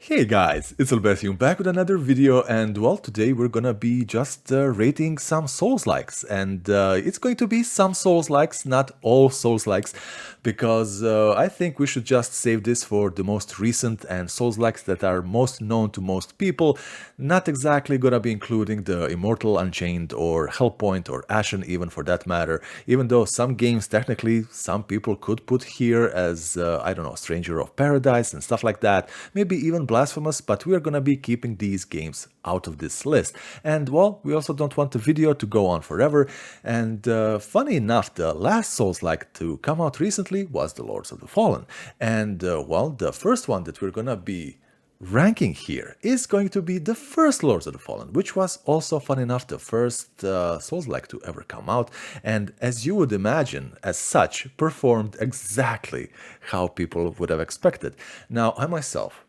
Hey guys, it's Blasphemous back with another video, and well, today we're gonna be just rating some Soulslikes, and it's going to be some Soulslikes, not all Soulslikes, because I think we should just save this for the most recent and Soulslikes that are most known to most people. Not exactly gonna be including the Immortal, Unchained, or Hellpoint, or Ashen, even for that matter, even though some games technically some people could put here as, I don't know, Stranger of Paradise and stuff like that, maybe even Blasphemous, but we are gonna be keeping these games out of this list. And well, we also don't want the video to go on forever. And funny enough, the last Souls-like to come out recently was the Lords of the Fallen. And well, the first one that we're gonna be ranking here is going to be the first Lords of the Fallen, which was also, fun enough, the first Souls-like to ever come out, and as you would imagine, as such, performed exactly how people would have expected. Now, I myself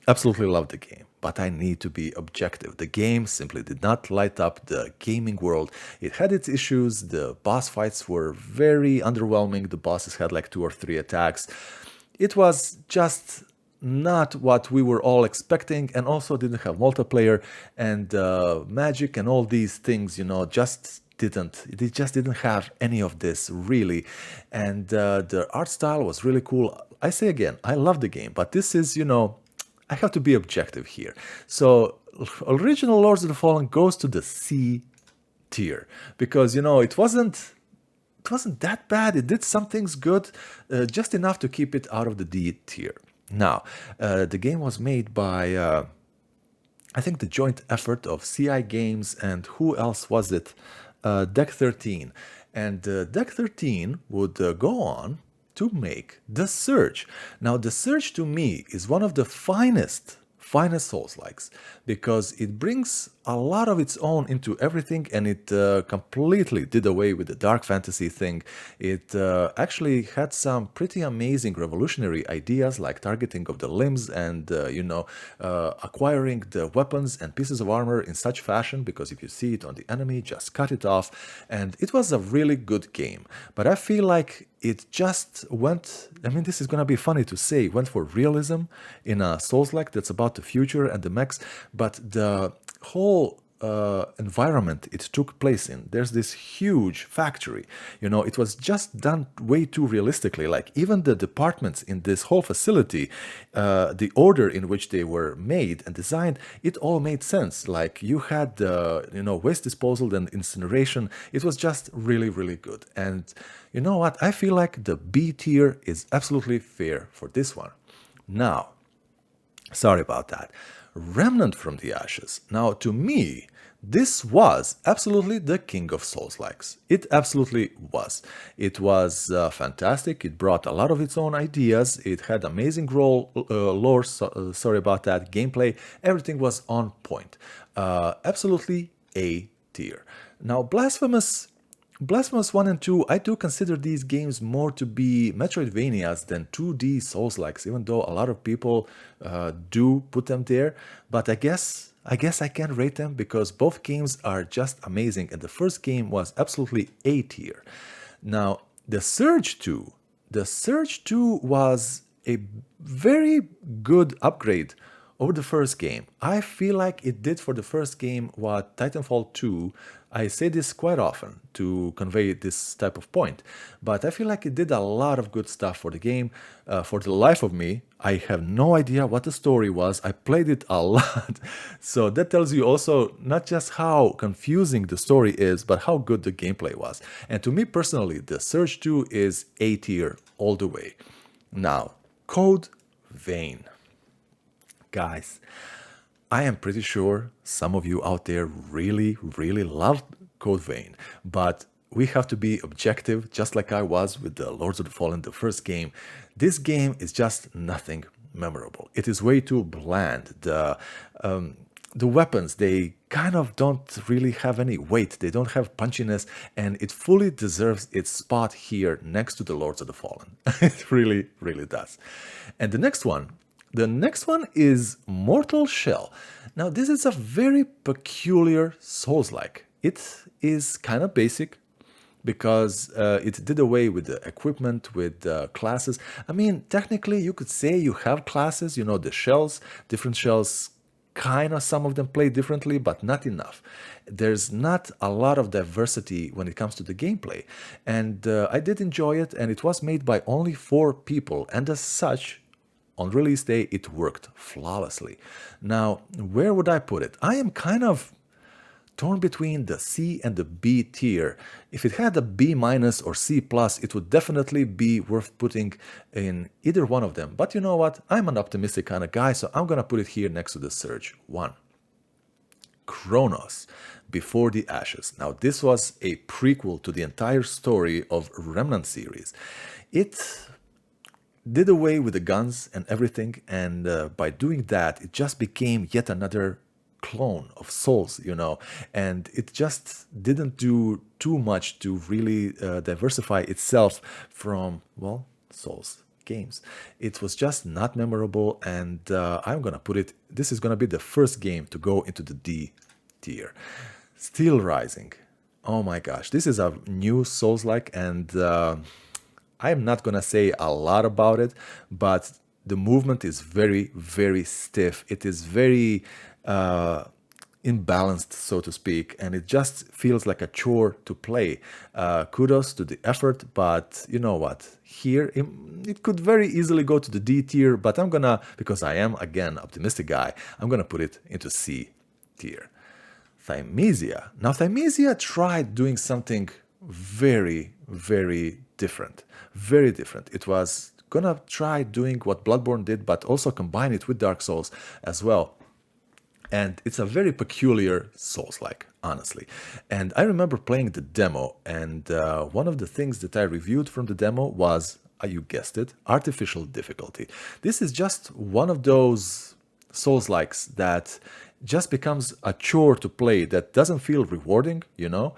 absolutely love the game, but I need to be objective. The game simply did not light up the gaming world. It had its issues. The boss fights were very underwhelming. The bosses had like 2 or 3 attacks. It was just not what we were all expecting, and also didn't have multiplayer, and magic and all these things, you know, just didn't have any of this really. And the art style was really cool. I say again, I love the game, but this is, you know, I have to be objective here. So original Lords of the Fallen goes to the C tier because, you know, it wasn't that bad. It did some things good, just enough to keep it out of the D tier. Now, the game was made by, I think, the joint effort of CI Games and who else was it? Deck 13. And Deck 13 would go on to make The Surge. Now, The Surge to me is one of the finest Souls-likes because it brings a lot of its own into everything, and it completely did away with the dark fantasy thing. It actually had some pretty amazing revolutionary ideas like targeting of the limbs and, you know, acquiring the weapons and pieces of armor in such fashion, because if you see it on the enemy, just cut it off. And it was a really good game. But I feel like it just went, I mean, this is gonna be funny to say, went for realism in a Souls-like that's about the future and the mechs, but the whole environment it took place in, there's this huge factory, you know, it was just done way too realistically. Like even the departments in this whole facility, the order in which they were made and designed, it all made sense. Like you had the, you know, waste disposal and incineration. It was just really, really good. And you know what, I feel like the B tier is absolutely fair for this one. Now, sorry about that. Remnant from the Ashes. Now, to me, this was absolutely the king of Souls-likes. It absolutely was. It was fantastic. It brought a lot of its own ideas. It had amazing lore, sorry about that, gameplay. Everything was on point. Absolutely A tier. Now, Blasphemous 1 and 2, I do consider these games more to be Metroidvanias than 2D Souls-likes, even though a lot of people do put them there. But I guess I can rate them because both games are just amazing, and the first game was absolutely A tier. Now, the Surge 2 was a very good upgrade over the first game. I feel like it did for the first game what Titanfall 2, I say this quite often to convey this type of point, but I feel like it did a lot of good stuff for the game. For the life of me, I have no idea what the story was. I played it a lot. So that tells you also not just how confusing the story is, but how good the gameplay was. And to me personally, the Surge 2 is A tier all the way. Now, Code Vein. Guys, I am pretty sure some of you out there really, really loved Code Vein, but we have to be objective, just like I was with the Lords of the Fallen, the first game. This game is just nothing memorable. It is way too bland. The weapons, they kind of don't really have any weight. They don't have punchiness, and it fully deserves its spot here next to the Lords of the Fallen. It really, really does. And the next one is Mortal Shell. Now, this is a very peculiar Souls-like. It is kind of basic, because it did away with the equipment, with classes. I mean, technically, you could say you have classes, you know, the shells, different shells, kind of some of them play differently, but not enough. There's not a lot of diversity when it comes to the gameplay. And I did enjoy it, and it was made by only 4 people, and as such, on release day, it worked flawlessly. Now, where would I put it? I am kind of torn between the C and the B tier. If it had a B minus or C plus, it would definitely be worth putting in either one of them. But you know what? I'm an optimistic kind of guy, so I'm gonna put it here next to the Surge 1. Chronos, Before the Ashes. Now, this was a prequel to the entire story of Remnant series. It did away with the guns and everything, and by doing that, it just became yet another clone of Souls, you know, and it just didn't do too much to really diversify itself from, well, Souls games. It was just not memorable, and I'm gonna put it, this is gonna be the first game to go into the D tier. Steel Rising. Oh my gosh, this is a new Souls-like, and I'm not gonna say a lot about it, but the movement is very, very stiff. It is very imbalanced, so to speak, and it just feels like a chore to play. Kudos to the effort, but you know what? Here, it could very easily go to the D tier, but I'm gonna, because I am, again, optimistic guy, I'm gonna put it into C tier. Thymesia. Now, Thymesia tried doing something very, very different. Very different. It was gonna try doing what Bloodborne did, but also combine it with Dark Souls as well. And it's a very peculiar Souls-like, honestly. And I remember playing the demo, and one of the things that I reviewed from the demo was, you guessed it, artificial difficulty. This is just one of those Souls-likes that just becomes a chore to play, that doesn't feel rewarding, you know?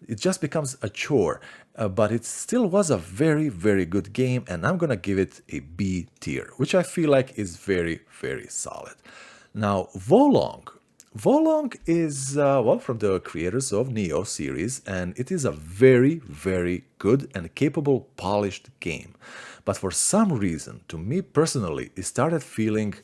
It just becomes a chore. But it still was a very, very good game, and I'm gonna give it a B tier, which I feel like is very, very solid. Now, Volong. Volong is, well, from the creators of Neo series, and it is a very, very good and capable, polished game. But for some reason, to me personally, it started feeling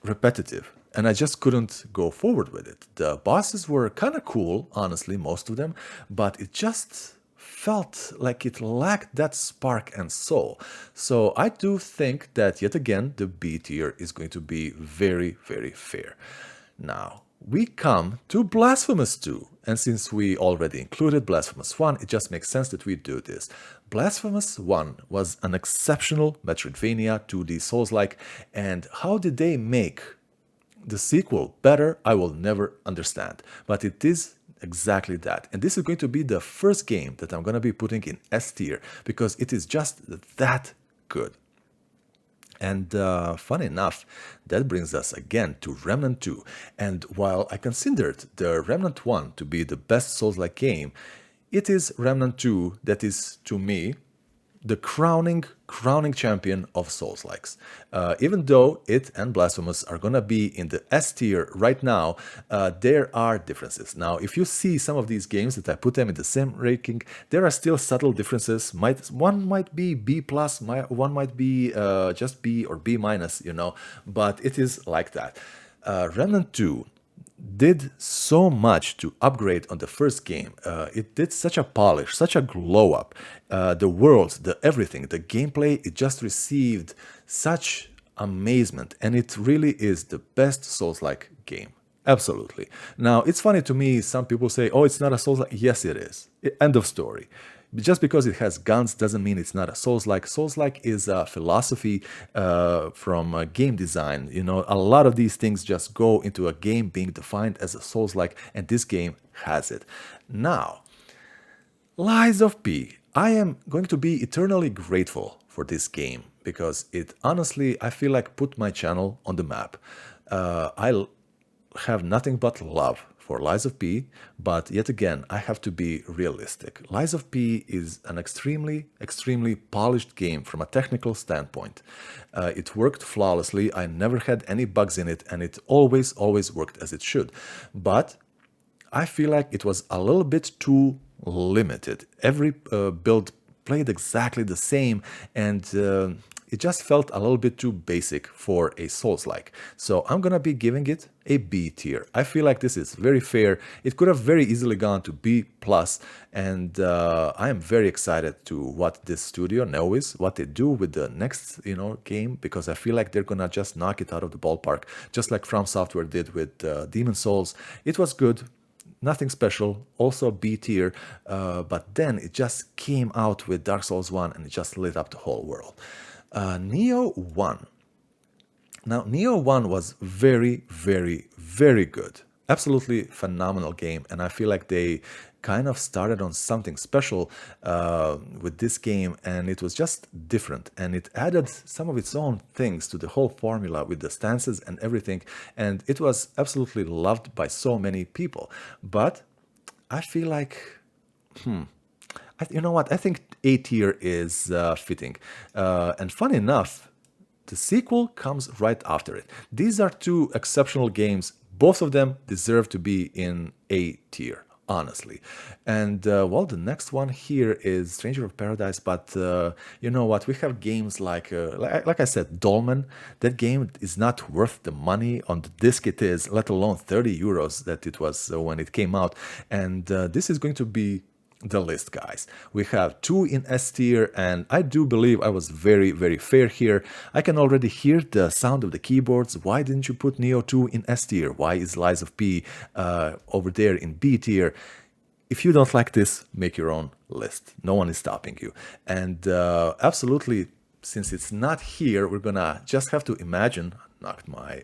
repetitive, and I just couldn't go forward with it. The bosses were kind of cool, honestly, most of them, but it just felt like it lacked that spark and soul. So I do think that, yet again, the B tier is going to be very, very fair. Now, we come to Blasphemous 2, and since we already included Blasphemous 1, it just makes sense that we do this. Blasphemous 1 was an exceptional Metroidvania 2D Souls-like, and how did they make the sequel better, I will never understand. But it is exactly that. And this is going to be the first game that I'm going to be putting in S tier, because it is just that good. And funny enough, that brings us again to Remnant 2. And while I considered the Remnant 1 to be the best Souls-like game, it is Remnant 2 that is, to me, the crowning champion of Soulslikes. Even though it and Blasphemous are gonna be in the S tier right now, there are differences. Now, if you see some of these games that I put them in the same ranking, there are still subtle differences. One might be B plus, one might be just B or B minus, you know, but it is like that. Remnant 2 did so much to upgrade on the first game. It did such a polish, such a glow up. The worlds, the everything, the gameplay, it just received such amazement, and it really is the best Souls-like game. Absolutely. Now, it's funny to me, some people say, oh, it's not a Souls-like. Yes, it is. End of story. Just because it has guns doesn't mean it's not a Souls-like. Souls-like is a philosophy from game design. You know, a lot of these things just go into a game being defined as a Souls-like, and this game has it. Now, Lies of P. I am going to be eternally grateful for this game, because it honestly, I feel like, put my channel on the map. I have nothing but love for Lies of P, but yet again, I have to be realistic. Lies of P is an extremely polished game from a technical standpoint. It worked flawlessly, I never had any bugs in it, and it always worked as it should. But I feel like it was a little bit too limited. Every build played exactly the same, and it just felt a little bit too basic for a Souls-like. So I'm gonna be giving it a B tier. I feel like this is very fair. It could have very easily gone to B+, and I am very excited to what this studio knows, what they do with the next, game, because I feel like they're gonna just knock it out of the ballpark, just like From Software did with Demon Souls. It was good. Nothing special, also B tier, but then it just came out with Dark Souls 1 and it just lit up the whole world. Neo 1. Now, Neo 1 was very, very, very good. Absolutely phenomenal game, and I feel like they kind of started on something special with this game, and it was just different, and it added some of its own things to the whole formula with the stances and everything, and it was absolutely loved by so many people. But I feel like, you know what? I think A tier is fitting. And funny enough, the sequel comes right after it. These are two exceptional games. Both of them deserve to be in A tier, honestly. And well, the next one here is Stranger of Paradise. But you know what? We have games like I said, Dolmen. That game is not worth the money on the disc it is, let alone 30 euros that it was when it came out. And this is going to be the list, guys. We have 2 in S tier, and I do believe I was very, very fair here. I can already hear the sound of the keyboards. Why didn't you put Neo 2 in S tier? Why is Lies of P over there in B tier? If you don't like this, make your own list. No one is stopping you. And absolutely, since it's not here, we're gonna just have to imagine, knocked my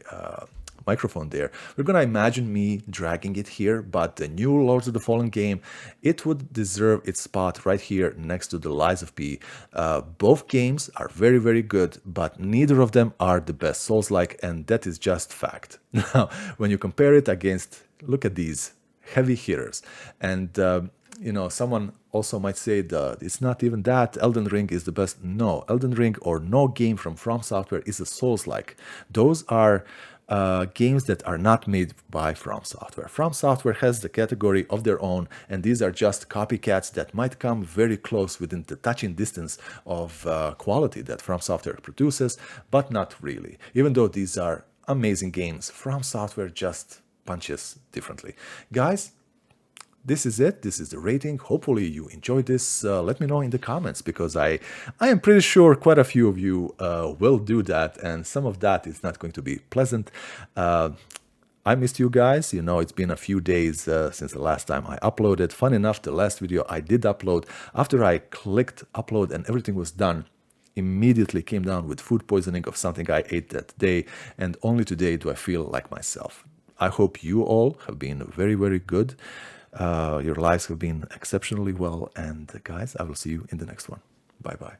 microphone there. We're gonna imagine me dragging it here, but the new Lords of the Fallen game, it would deserve its spot right here next to the Lies of P. Both games are very, very good, but neither of them are the best Souls-like, and that is just fact. Now, when you compare it against, look at these heavy hitters, and someone also might say that it's not even that Elden Ring is the best. No, Elden Ring or no game from Software is a Souls-like. Those are games that are not made by From Software. From Software has the category of their own, and these are just copycats that might come very close within the touching distance of quality that From Software produces, but not really. Even though these are amazing games, From Software just punches differently. Guys, this is it. This is the rating. Hopefully you enjoyed this. Let me know in the comments, because I am pretty sure quite a few of you will do that, and some of that is not going to be pleasant. I missed you guys. It's been a few days since the last time I uploaded. Fun enough, the last video I did upload, after I clicked upload and everything was done, immediately came down with food poisoning of something I ate that day, and only today do I feel like myself. I hope you all have been very, very good. Your lives have been exceptionally well, and guys, I will see you in the next one. Bye bye.